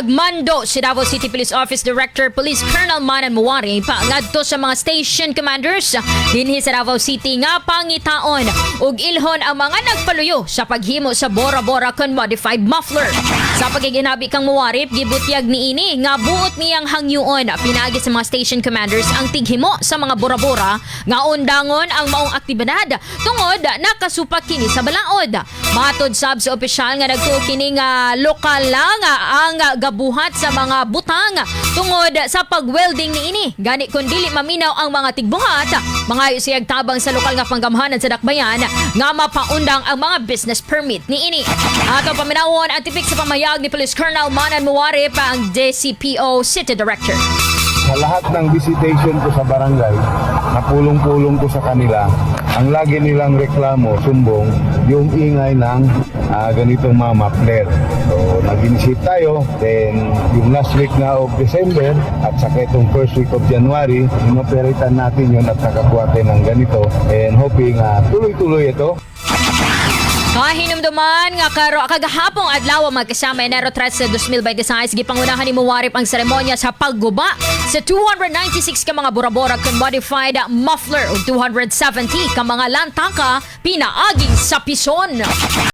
Nagmando si Davao City Police Office Director Police Col Mannan Muarip ngadto sa mga station commanders dinhi sa Davao City nga pangitaon ug ilhon ang mga nagpaluyo sa paghimo sa Bora-Bora kon modified muffler. Sa pagiginabi kang Muarip, gibutyag niini nga buot niyang hangyuon pinaagi sa mga station commanders ang tighimo sa mga Bora-Bora nga undangon ang maong aktibidad tungod nakasupak kini sa balaod. Matod sab sa opisyal nga nagtuo kini nga lokal lang ang gabuhat sa mga butang tungod sa pag-welding niini. Gani kun dili maminaw ang mga tigbuhat, mga siyag tabang sa lokal nga panggamhanan sa dakbayan nga mapaundang ang mga business permit niini. Ato paminawon ang tipik sa pamayag ni Police Col Mannan Muarip ang Dcpo City Director. Sa lahat ng visitation ko sa barangay, napulong-pulong ko sa kanila, ang lagi nilang reklamo, sumbong, yung ingay ng ganitong mga muffler. So, nag-initiate tayo, then yung last week na of December at saka itong first week of January, inoperitan natin yun at nakakuha tayo ng ganito and hoping tuloy-tuloy ito. Kahinumduman nga kagahapong adlaw magkasama Enero 13, 2026 gipangunahan ni Muarip ang seremonya sa pagguba sa 296 ka mga Bora-Bora kon modified muffler ug 270 ka mga lantaka pinaaging sa pison.